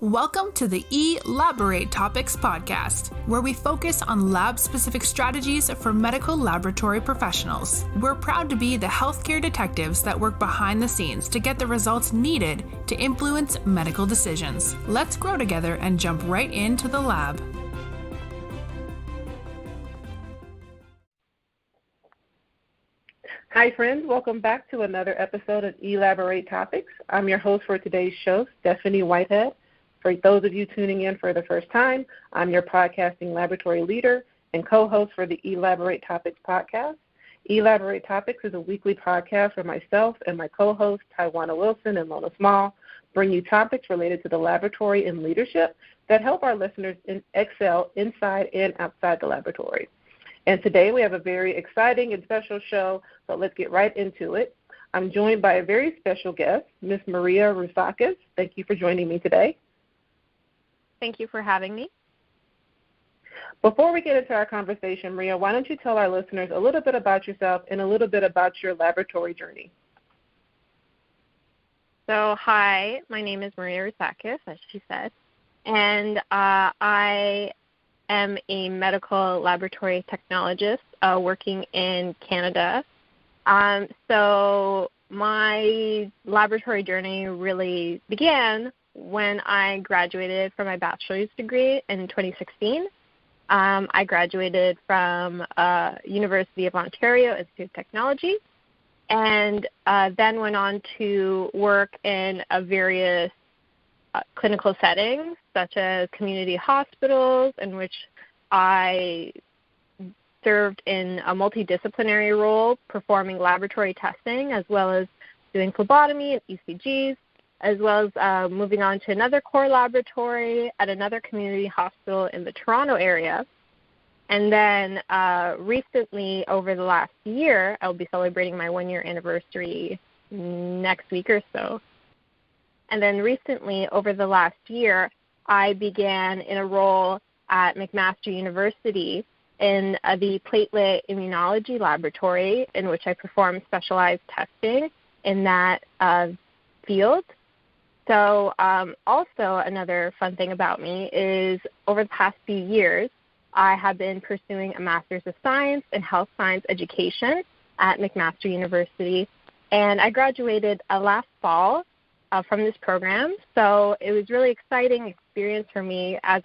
Welcome to the Elaborate Topics podcast, where we focus on lab-specific strategies for medical laboratory professionals. We're proud to be the healthcare detectives that work behind the scenes to get the results needed to influence medical decisions. Let's grow together and jump right into the lab. Hi friends, welcome back to another episode of Elaborate Topics. I'm your host for today's show, Stephanie Whitehead. For those of you tuning in for the first time, I'm your podcasting laboratory leader and co-host for the Elaborate Topics podcast. Elaborate Topics is a weekly podcast where myself and my co-hosts, Tywana Wilson and Lona Small, bring you topics related to the laboratory and leadership that help our listeners excel inside and outside the laboratory. And today we have a very exciting and special show, so let's get right into it. I'm joined by a very special guest, Ms. Maria Roussakis. Thank you for joining me today. Thank you for having me. Before we get into our conversation, Maria, why don't you tell our listeners a little bit about yourself and a little bit about your laboratory journey? So, hi, my name is Maria Roussakis, as she said, and I am a medical laboratory technologist working in Canada. So my laboratory journey really began when I graduated from my bachelor's degree in 2016. I graduated from University of Ontario Institute of Technology, and then went on to work in various clinical settings, such as community hospitals, in which I served in a multidisciplinary role, performing laboratory testing, as well as doing phlebotomy and ECGs, as well as moving on to another core laboratory at another community hospital in the Toronto area. And then recently, over the last year, I'll be celebrating my one-year anniversary next week or so. And then recently, over the last year, I began in a role at McMaster University in the platelet immunology laboratory, in which I perform specialized testing in that field. So also another fun thing about me is over the past few years, I have been pursuing a Master's of Science in Health Science Education at McMaster University, and I graduated last fall from this program. So it was really exciting experience for me, as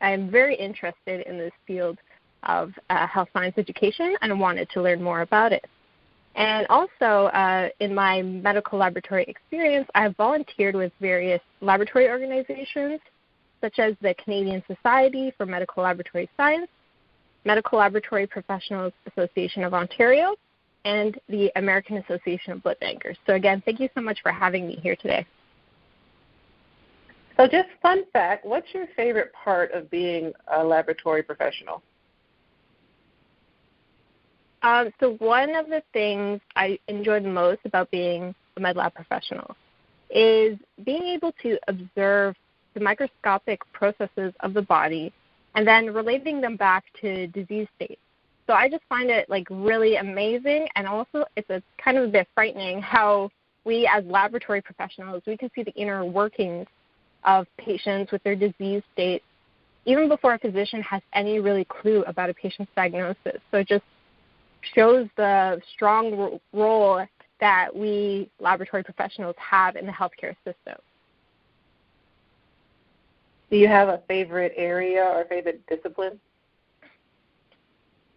I'm very interested in this field of health science education and wanted to learn more about it. And also in my medical laboratory experience, I have volunteered with various laboratory organizations, such as the Canadian Society for Medical Laboratory Science, Medical Laboratory Professionals Association of Ontario, and the American Association of Blood Bankers. So again, thank you so much for having me here today. So just fun fact, what's your favorite part of being a laboratory professional? So one of the things I enjoyed most about being a med lab professional is being able to observe the microscopic processes of the body and then relating them back to disease states. So I just find it really amazing, and also it's a kind of a bit frightening how we as laboratory professionals, we can see the inner workings of patients with their disease state even before a physician has any really clue about a patient's diagnosis. So it just shows the strong role that we laboratory professionals have in the healthcare system. Do you have a favorite area or favorite discipline?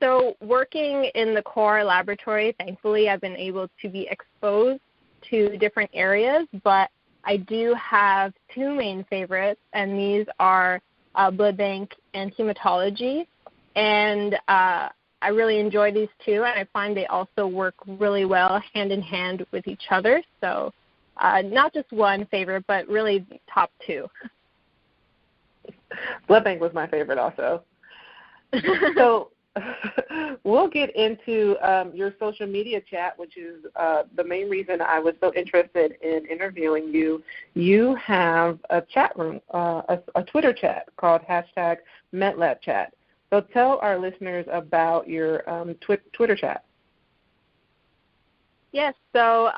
So working in the core laboratory, thankfully, I've been able to be exposed to different areas, but I do have two main favorites, and these are blood bank and hematology. And I really enjoy these two, and I find they also work really well hand in hand with each other. So not just one favorite, but really top two. Blood bank was my favorite also. So we'll get into your social media chat, which is the main reason I was so interested in interviewing you. You have a chat room, a Twitter chat called #MedLabChat. So tell our listeners about your Twitter chat. Yes, so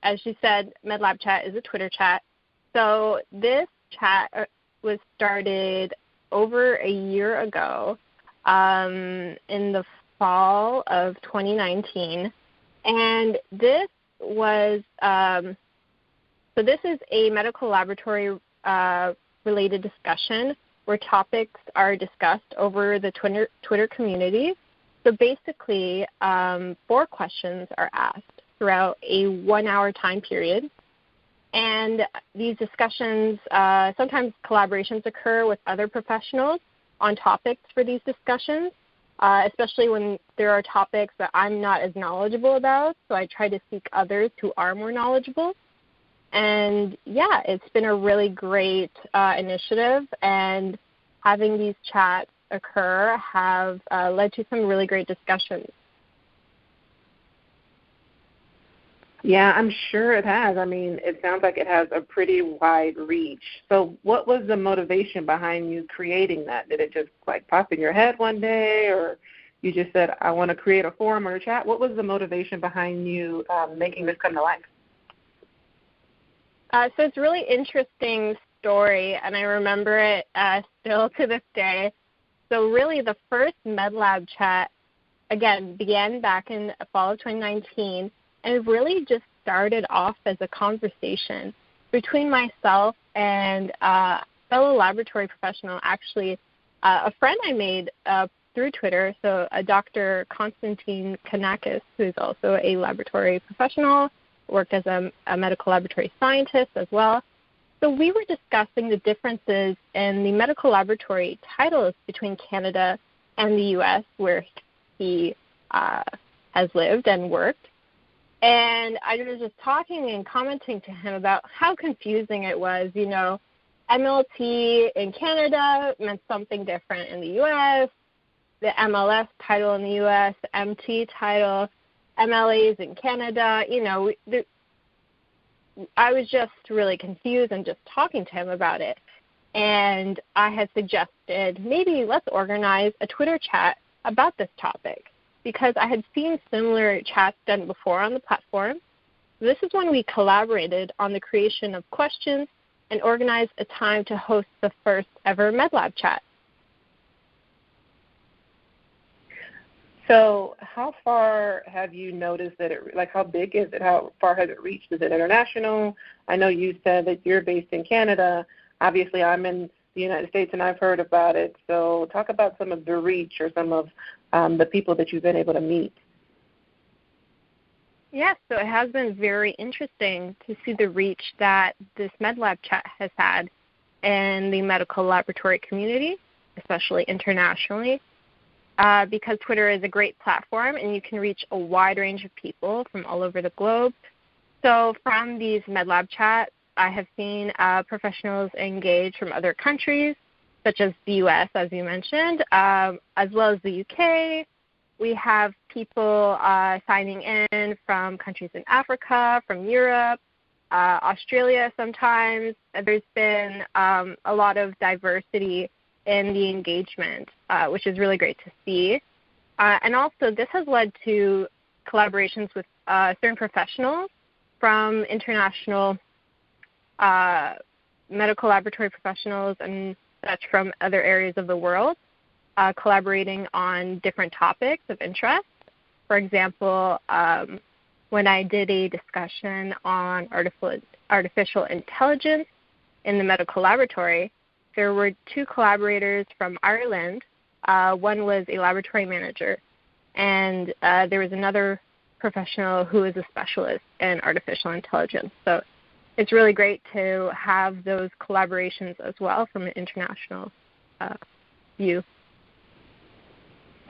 as you said, MedLabChat is a Twitter chat. So this MedLabChat was started over a year ago in the fall of 2019. And this was, this is a medical laboratory related discussion where topics are discussed over the Twitter community. So basically, 4 questions are asked throughout a 1-hour time period. And these discussions, sometimes collaborations occur with other professionals on topics for these discussions, especially when there are topics that I'm not as knowledgeable about. So I try to seek others who are more knowledgeable. And yeah, it's been a really great initiative, and having these chats occur have led to some really great discussions. Yeah, I'm sure it has. I mean, it sounds like it has a pretty wide reach. So what was the motivation behind you creating that? Did it just like pop in your head one day, or you just said, I want to create a forum or a chat? What was the motivation behind you making this come to life? So it's a really interesting story, and I remember it still to this day. So really the first MedLabChat, again, began back in the fall of 2019, and it really just started off as a conversation between myself and a fellow laboratory professional, actually a friend I made through Twitter, so Dr. Konstantin Kanakis, who's also a laboratory professional, worked as a medical laboratory scientist as well. So we were discussing the differences in the medical laboratory titles between Canada and the U.S., where he has lived and worked. And I was just talking and commenting to him about how confusing it was. You know, MLT in Canada meant something different in the U.S., the MLS title in the U.S., the MT title, MLAs in Canada. You know, I was just really confused and just talking to him about it. And I had suggested maybe let's organize a Twitter chat about this topic, because I had seen similar chats done before on the platform. This is when we collaborated on the creation of questions and organized a time to host the first ever MedLabChat. So how far have you noticed that how big is it? How far has it reached? Is it international? I know you said that you're based in Canada. Obviously, I'm in the United States, and I've heard about it. So talk about some of the reach or some of the people that you've been able to meet. Yes, so it has been very interesting to see the reach that this MedLabChat has had in the medical laboratory community, especially internationally. Because Twitter is a great platform and you can reach a wide range of people from all over the globe. So from these MedLabChats, I have seen professionals engage from other countries, such as the U.S., as you mentioned, as well as the U.K. We have people signing in from countries in Africa, from Europe, Australia sometimes. There's been a lot of diversity in the engagement, which is really great to see. And also this has led to collaborations with certain professionals from international medical laboratory professionals and such from other areas of the world, collaborating on different topics of interest. For example, when I did a discussion on artificial intelligence in the medical laboratory, there were 2 collaborators from Ireland. One was a laboratory manager, and there was another professional who is a specialist in artificial intelligence. So it's really great to have those collaborations as well from an international view.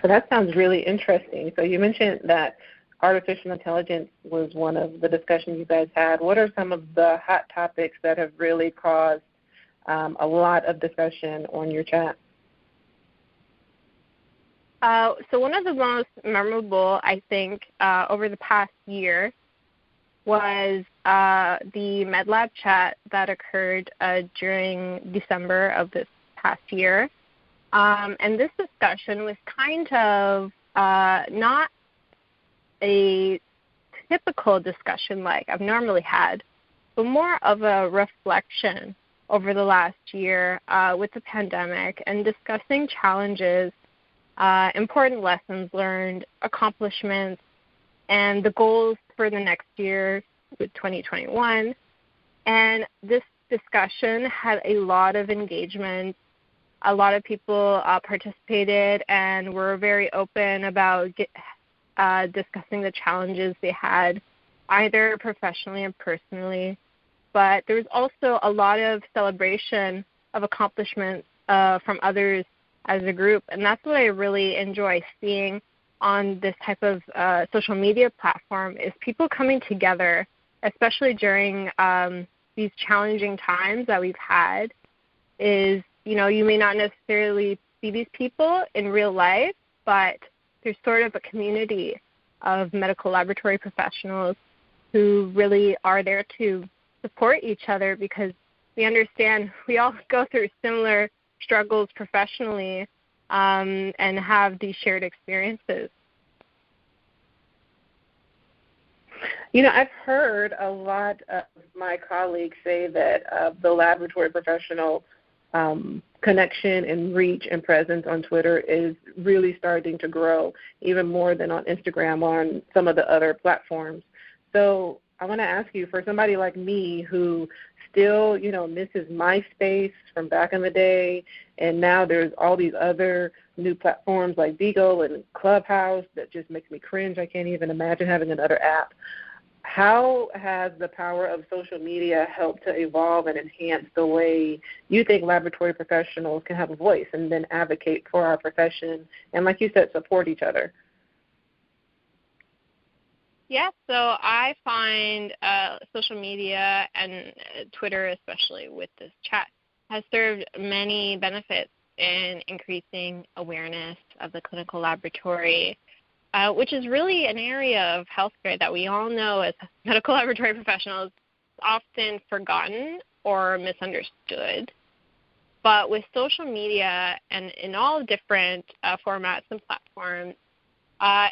So that sounds really interesting. So you mentioned that artificial intelligence was one of the discussions you guys had. What are some of the hot topics that have really caused a lot of discussion on your chat? So one of the most memorable, I think, over the past year was the MedLabChat that occurred during December of this past year. And this discussion was kind of not a typical discussion like I've normally had, but more of a reflection over the last year with the pandemic and discussing challenges, important lessons learned, accomplishments, and the goals for the next year with 2021. And this discussion had a lot of engagement. A lot of people participated and were very open about discussing the challenges they had, either professionally and personally. But there was also a lot of celebration of accomplishments from others as a group, and that's what I really enjoy seeing on this type of social media platform is people coming together, especially during these challenging times that we've had. Is, you know, you may not necessarily see these people in real life, but there's sort of a community of medical laboratory professionals who really are there to support each other, because we understand we all go through similar struggles professionally and have these shared experiences. You know, I've heard a lot of my colleagues say that the laboratory professional connection and reach and presence on Twitter is really starting to grow, even more than on Instagram or on some of the other platforms. So I want to ask you, for somebody like me who still, you know, misses MySpace from back in the day, and now there's all these other new platforms like Beagle and Clubhouse that just makes me cringe. I can't even imagine having another app. How has the power of social media helped to evolve and enhance the way you think laboratory professionals can have a voice and then advocate for our profession and, like you said, support each other? Yeah, so I find social media and Twitter, especially with this chat, has served many benefits in increasing awareness of the clinical laboratory, which is really an area of healthcare that we all know as medical laboratory professionals is often forgotten or misunderstood. But with social media and in all different formats and platforms,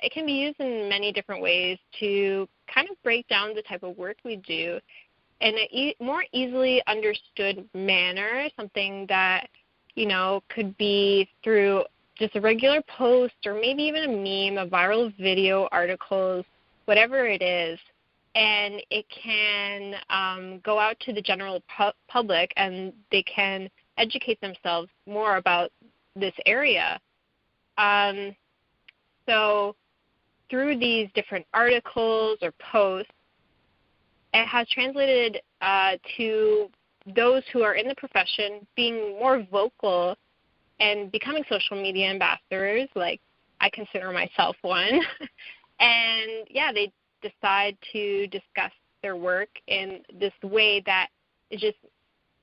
it can be used in many different ways to kind of break down the type of work we do in a more easily understood manner, something that, you know, could be through just a regular post or maybe even a meme, a viral video, articles, whatever it is, and it can go out to the general public and they can educate themselves more about this area. So through these different articles or posts, it has translated to those who are in the profession being more vocal and becoming social media ambassadors, like I consider myself one. And, yeah, they decide to discuss their work in this way that is just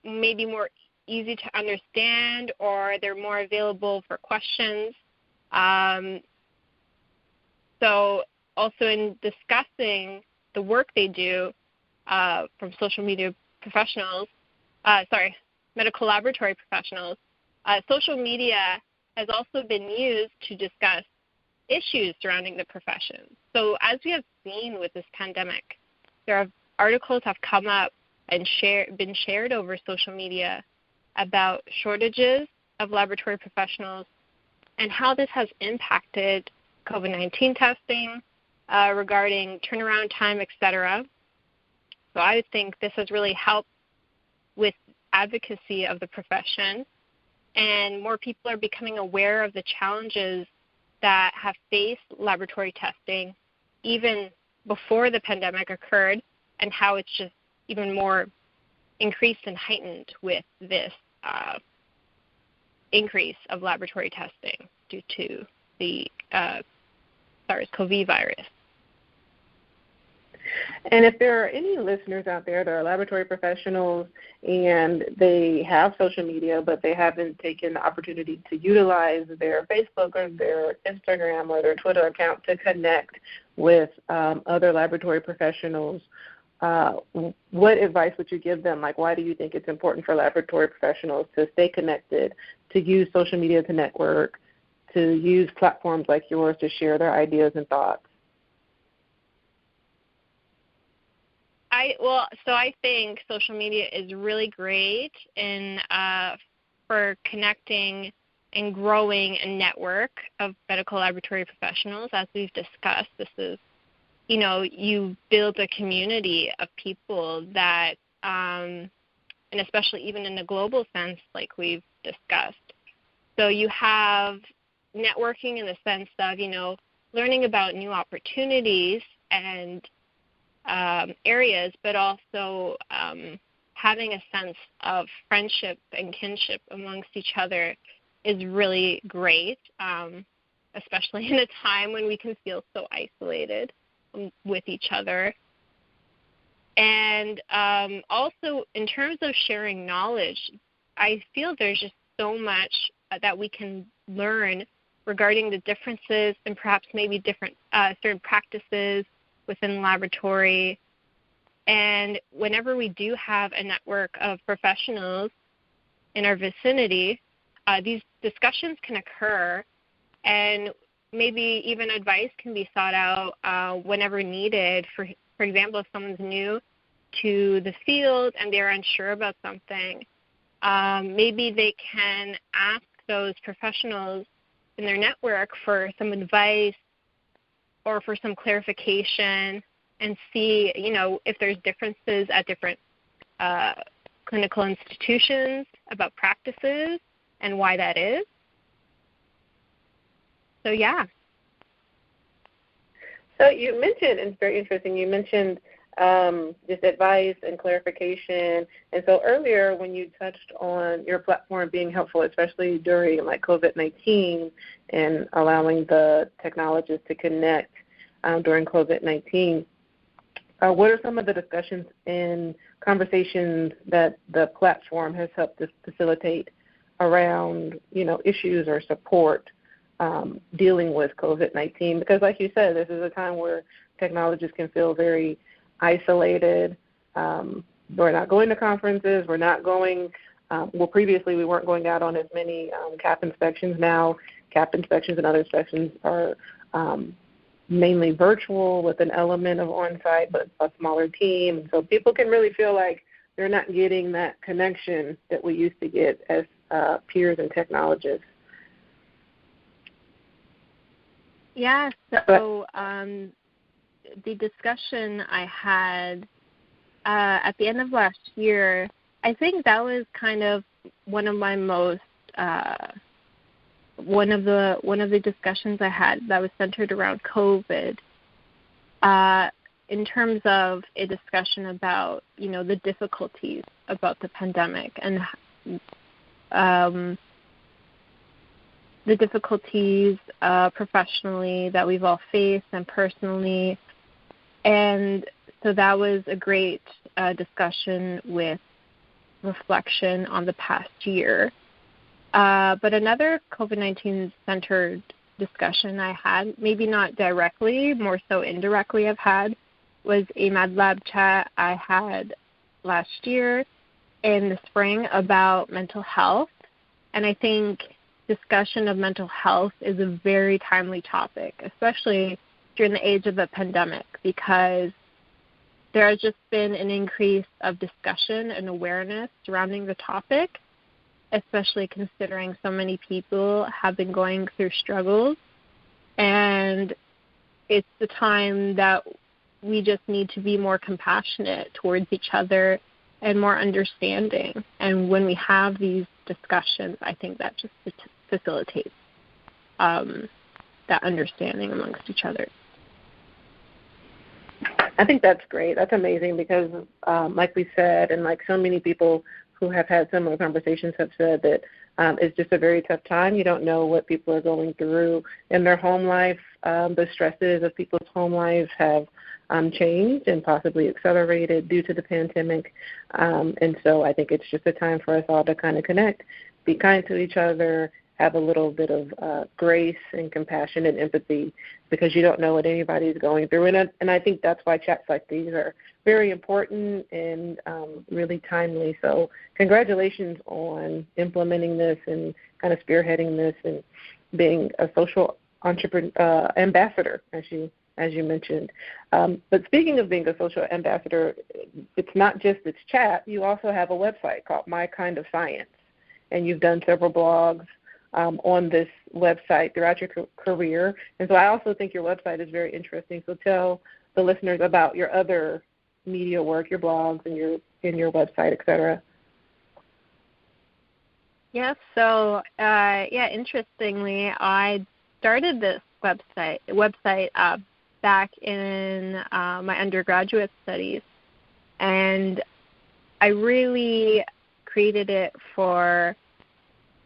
maybe more easy to understand, or they're more available for questions. So also in discussing the work they do from social media professionals, medical laboratory professionals, social media has also been used to discuss issues surrounding the profession. So as we have seen with this pandemic, articles have come up and been shared over social media about shortages of laboratory professionals and how this has impacted COVID-19 testing, regarding turnaround time, etc. So I think this has really helped with advocacy of the profession, and more people are becoming aware of the challenges that have faced laboratory testing even before the pandemic occurred, and how it's just even more increased and heightened with this increase of laboratory testing due to the SARS-CoV virus. And if there are any listeners out there that are laboratory professionals and they have social media, but they haven't taken the opportunity to utilize their Facebook or their Instagram or their Twitter account to connect with other laboratory professionals, what advice would you give them? Like, why do you think it's important for laboratory professionals to stay connected, to use social media to network, to use platforms like yours to share their ideas and thoughts? I think social media is really great for connecting and growing a network of medical laboratory professionals. As we've discussed, this is, you build a community of people that, and especially even in a global sense, like we've discussed. So you have networking in the sense of, learning about new opportunities and areas, but also having a sense of friendship and kinship amongst each other is really great, especially in a time when we can feel so isolated with each other. And also in terms of sharing knowledge, I feel there's just so much that we can learn regarding the differences and perhaps maybe different certain practices within the laboratory. And whenever we do have a network of professionals in our vicinity, these discussions can occur, and maybe even advice can be sought out whenever needed. For example, if someone's new to the field and they're unsure about something, maybe they can ask those professionals in their network for some advice or for some clarification, and see, if there's differences at different clinical institutions about practices and why that is. So, yeah. So you mentioned, and it's very interesting, you mentioned just advice and clarification. And so earlier when you touched on your platform being helpful, especially during like COVID-19 and allowing the technologists to connect during COVID-19, what are some of the discussions and conversations that the platform has helped to facilitate around, issues or support dealing with COVID-19? Because like you said, this is a time where technologists can feel very isolated. We're not going to conferences. We're not going, previously we weren't going out on as many CAP inspections. Now CAP inspections and other inspections are mainly virtual with an element of on-site, but a smaller team. So people can really feel like they're not getting that connection that we used to get as peers and technologists. Yeah, so the discussion I had at the end of last year, I think that was kind of one of my most one of the discussions I had that was centered around COVID, in terms of a discussion about, the difficulties about the pandemic and the difficulties professionally that we've all faced and personally. And so that was a great discussion with reflection on the past year. But another COVID-19 centered discussion I had, maybe not directly, more so indirectly I've had, was a MedLabChat I had last year in the spring about mental health. And I think discussion of mental health is a very timely topic, especially during the age of the pandemic, because there has just been an increase of discussion and awareness surrounding the topic, especially considering so many people have been going through struggles. And it's the time that we just need to be more compassionate towards each other and more understanding. And when we have these discussions, I think that just facilitates that understanding amongst each other. I think that's great. That's amazing because, like we said, and like so many people who have had similar conversations have said, that it's just a very tough time. You don't know what people are going through in their home life. The stresses of people's home lives have changed and possibly accelerated due to the pandemic. And so I think it's just a time for us all to kind of connect, be kind to each other, have a little bit of grace and compassion and empathy, because you don't know what anybody's going through. And I think that's why chats like these are very important and really timely. So congratulations on implementing this and kind of spearheading this and being a social ambassador, as as you mentioned. But speaking of being a social ambassador, it's not just its chat. You also have a website called My Kind of Science, and you've done several blogs on this website throughout your career. And so I also think your website is very interesting. So tell the listeners about your other media work, your blogs, and your website, et cetera. Yeah, so, interestingly, I started this website back in my undergraduate studies, and I really created it for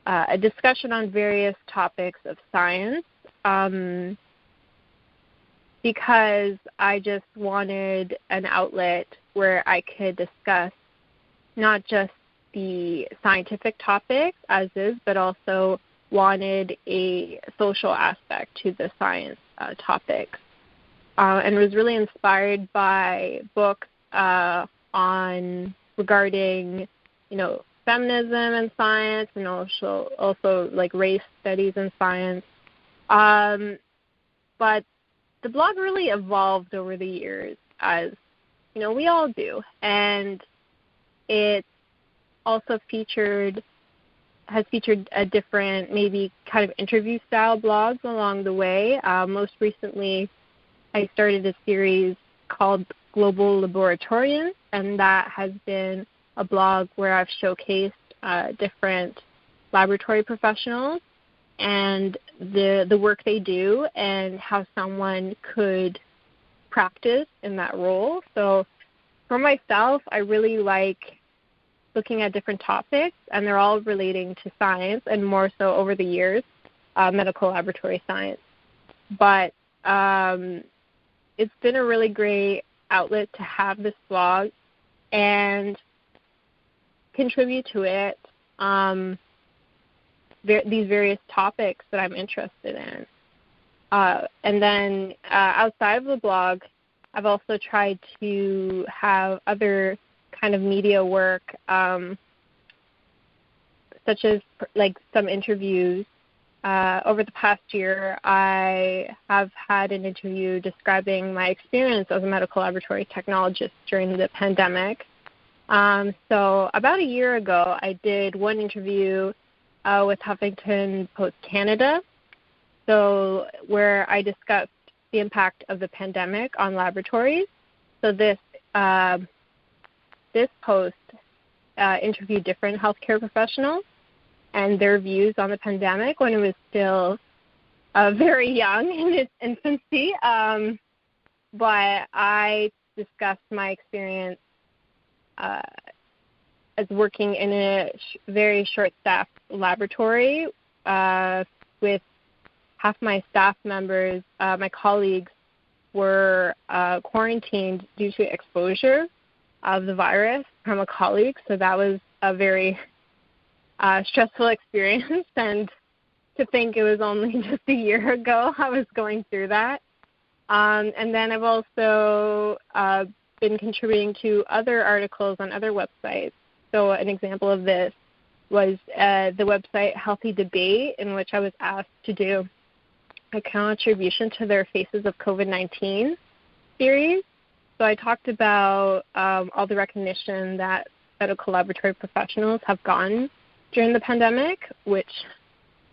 a discussion on various topics of science, because I just wanted an outlet where I could discuss not just the scientific topics as is, but also wanted a social aspect to the science topics, and was really inspired by books regarding, feminism and science, and also like race studies and science. But the blog really evolved over the years, as we all do, and it also has featured a different, maybe kind of interview style blogs along the way. Most recently, I started a series called Global Laboratorians, and that has been a blog where I've showcased different laboratory professionals and the work they do and how someone could practice in that role. So for myself, I really like looking at different topics, and they're all relating to science, and more so over the years, medical laboratory science. But it's been a really great outlet to have this blog and contribute to it these various topics that I'm interested in. And then outside of the blog, I've also tried to have other kind of media work, such as like some interviews. Over the past year, I have had an interview describing my experience as a medical laboratory technologist during the pandemic. So about a year ago, I did one interview with Huffington Post Canada, so where I discussed the impact of the pandemic on laboratories. So this post interviewed different healthcare professionals and their views on the pandemic when it was still very young in its infancy. But I discussed my experience as working in a very short-staffed laboratory with half my staff members, my colleagues, were quarantined due to exposure of the virus from a colleague. So that was a very stressful experience, and to think it was only just a year ago I was going through that. And then I've also been contributing to other articles on other websites. So an example of this was the website Healthy Debate, in which I was asked to do a contribution to their Faces of COVID-19 series. So I talked about all the recognition that medical laboratory professionals have gotten during the pandemic, which,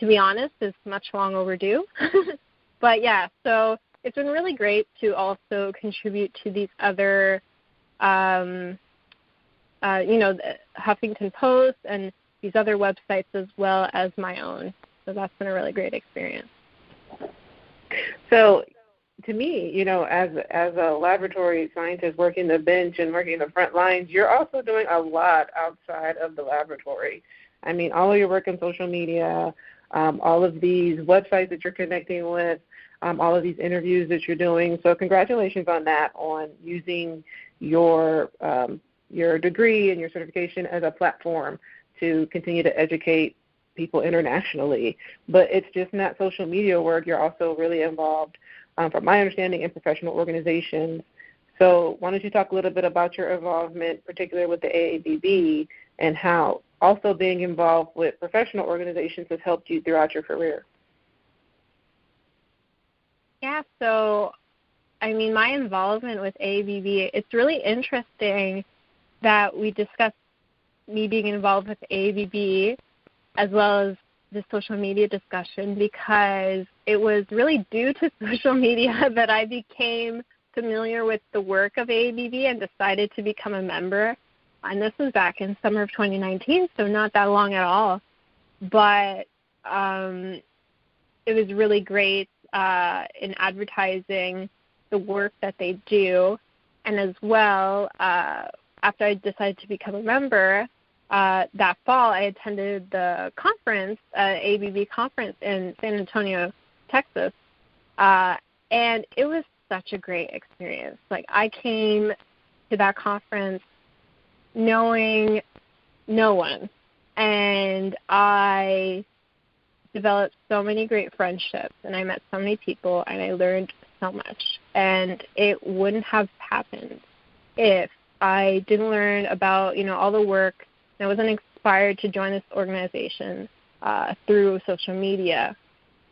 to be honest, is much long overdue. But yeah, so it's been really great to also contribute to these other, the Huffington Post and these other websites, as well as my own. So that's been a really great experience. So to me, as a laboratory scientist working the bench and working the front lines, you're also doing a lot outside of the laboratory. I mean, all of your work in social media, all of these websites that you're connecting with, all of these interviews that you're doing. So congratulations on that, on using your degree and your certification as a platform to continue to educate people internationally. But it's just not social media work. You're also really involved, from my understanding, in professional organizations. So why don't you talk a little bit about your involvement, particularly with the AABB, and how also being involved with professional organizations has helped you throughout your career? Yeah, so my involvement with AABB, it's really interesting that we discussed me being involved with AABB as well as the social media discussion, because it was really due to social media that I became familiar with the work of AABB and decided to become a member. And this was back in summer of 2019, so not that long at all. But it was really great in advertising the work that they do. And as well, after I decided to become a member, that fall I attended the conference, AABB conference in San Antonio, Texas. And it was such a great experience. Like, I came to that conference knowing no one, and I developed so many great friendships, and I met so many people, and I learned so much. And it wouldn't have happened if I didn't learn about, all the work, and I wasn't inspired to join this organization through social media.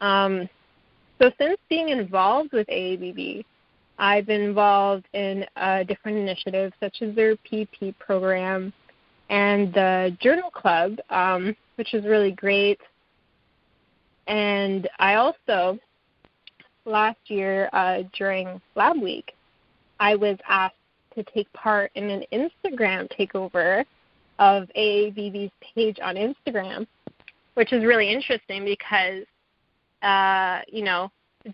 So since being involved with AABB, I've been involved in different initiatives such as their PP program and the Journal Club, which is really great. And I also, last year during Lab Week, I was asked to take part in an Instagram takeover of AABB's page on Instagram, which is really interesting because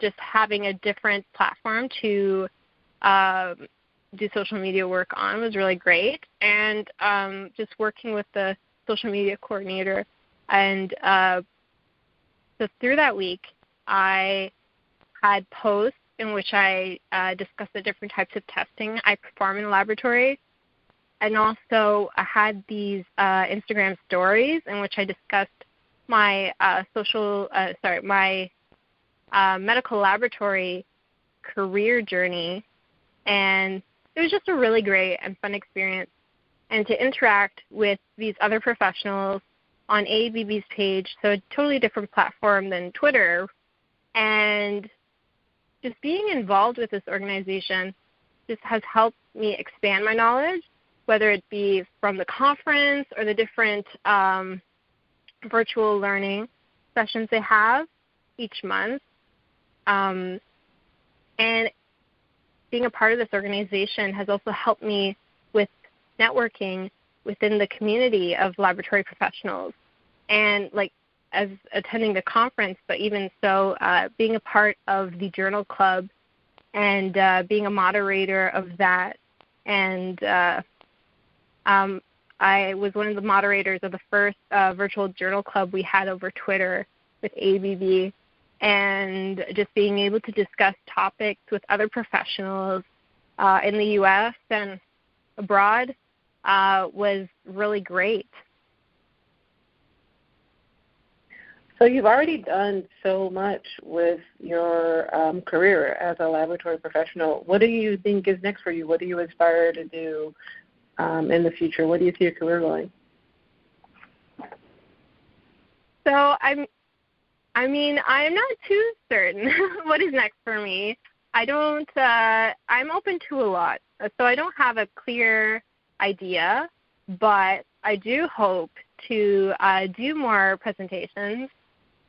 just having a different platform to do social media work on was really great. And just working with the social media coordinator. And so through that week, I had posts in which I discussed the different types of testing I perform in the laboratory. And also I had these Instagram stories in which I discussed my medical laboratory career journey, and it was just a really great and fun experience. And to interact with these other professionals on AABB's page, so a totally different platform than Twitter, and just being involved with this organization just has helped me expand my knowledge, whether it be from the conference or the different virtual learning sessions they have each month. And being a part of this organization has also helped me with networking within the community of laboratory professionals. And as attending the conference, but even so, being a part of the Journal Club and being a moderator of that. And I was one of the moderators of the first virtual Journal Club we had over Twitter with AABB. And just being able to discuss topics with other professionals in the U.S. and abroad was really great. So you've already done so much with your career as a laboratory professional. What do you think is next for you? What do you aspire to do in the future? Where do you see your career going? So I'm not too certain what is next for me. I'm open to a lot. So I don't have a clear idea, but I do hope to do more presentations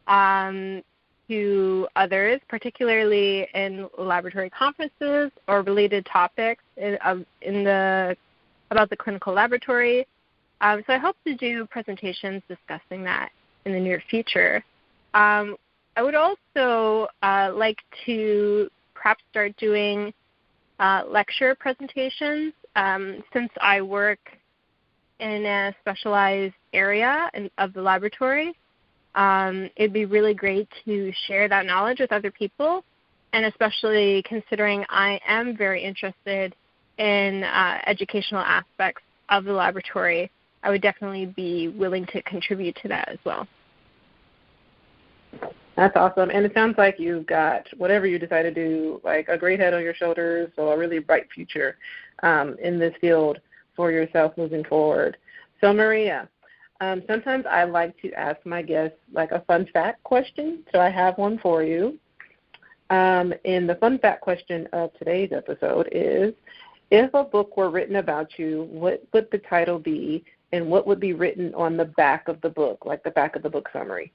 to others, particularly in laboratory conferences or related topics about the clinical laboratory. So I hope to do presentations discussing that in the near future. I would also like to perhaps start doing lecture presentations since I work in a specialized area of the laboratory. It'd be really great to share that knowledge with other people, and especially considering I am very interested in educational aspects of the laboratory, I would definitely be willing to contribute to that as well. That's awesome. And it sounds like you've got, whatever you decide to do, like a great head on your shoulders, so a really bright future in this field for yourself moving forward. So Maria, sometimes I like to ask my guests like a fun fact question, so I have one for you. And the fun fact question of today's episode is, if a book were written about you, what would the title be, and what would be written on the back of the book, like the back of the book summary?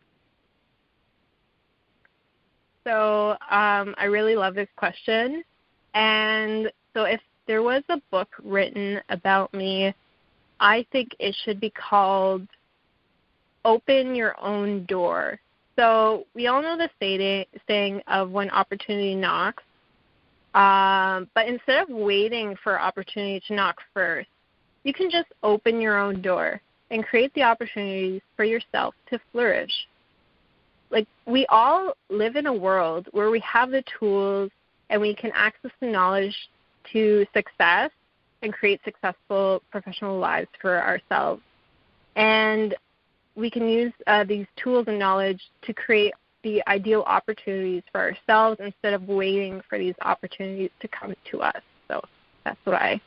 So I really love this question. And so if there was a book written about me, I think it should be called Open Your Own Door. So we all know the saying of when opportunity knocks, but instead of waiting for opportunity to knock first, you can just open your own door and create the opportunities for yourself to flourish. Like, we all live in a world where we have the tools and we can access the knowledge to success and create successful professional lives for ourselves. And we can use these tools and knowledge to create the ideal opportunities for ourselves instead of waiting for these opportunities to come to us. So that's what I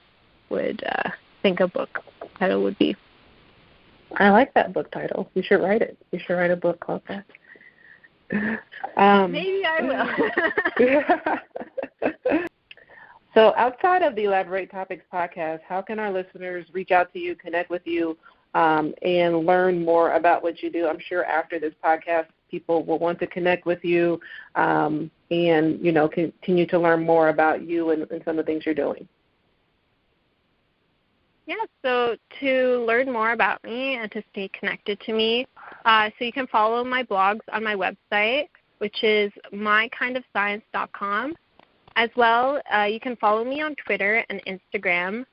would think a book title would be. I like that book title. You should write it. You should write a book called that. Maybe I will. So outside of the Elaborate Topics podcast, how can our listeners reach out to you, connect with you, and learn more about what you do? I'm sure after this podcast, people will want to connect with you and, continue to learn more about you and some of the things you're doing. Yeah, so to learn more about me and to stay connected to me, so you can follow my blogs on my website, which is mykindofscience.com. As well, you can follow me on Twitter and Instagram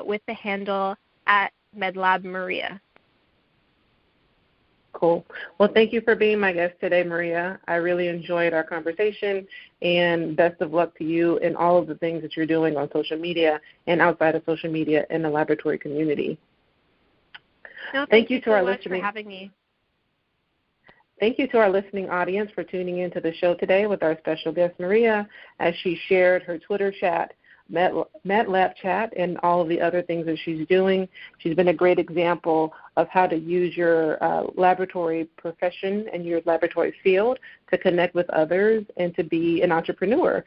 with the handle at MedLabMaria. Cool. Well, thank you for being my guest today, Maria. I really enjoyed our conversation, and best of luck to you in all of the things that you're doing on social media and outside of social media in the laboratory community. No, thank you to our listening. For having me. Thank you to our listening audience for tuning into the show today with our special guest, Maria, as she shared her Twitter chat, MedLabChat, and all of the other things that she's doing. She's been a great example of how to use your laboratory profession and your laboratory field to connect with others and to be an entrepreneur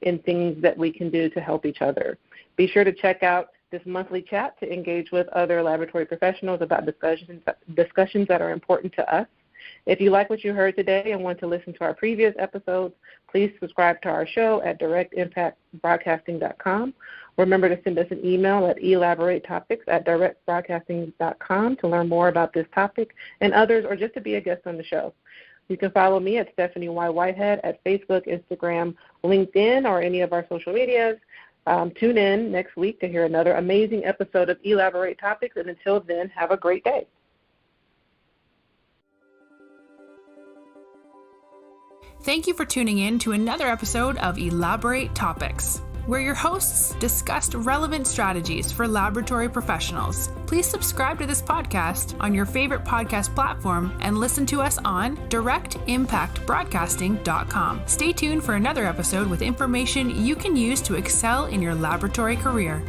in things that we can do to help each other. Be sure to check out this monthly chat to engage with other laboratory professionals about discussions that are important to us. If you like what you heard today and want to listen to our previous episodes, please subscribe to our show at directimpactbroadcasting.com. Remember to send us an email at elaboratetopics@directbroadcasting.com to learn more about this topic and others, or just to be a guest on the show. You can follow me at Stephanie Y. Whitehead at Facebook, Instagram, LinkedIn, or any of our social medias. Tune in next week to hear another amazing episode of Elaborate Topics, and until then, have a great day. Thank you for tuning in to another episode of Elaborate Topics, where your hosts discussed relevant strategies for laboratory professionals. Please subscribe to this podcast on your favorite podcast platform and listen to us on directimpactbroadcasting.com. Stay tuned for another episode with information you can use to excel in your laboratory career.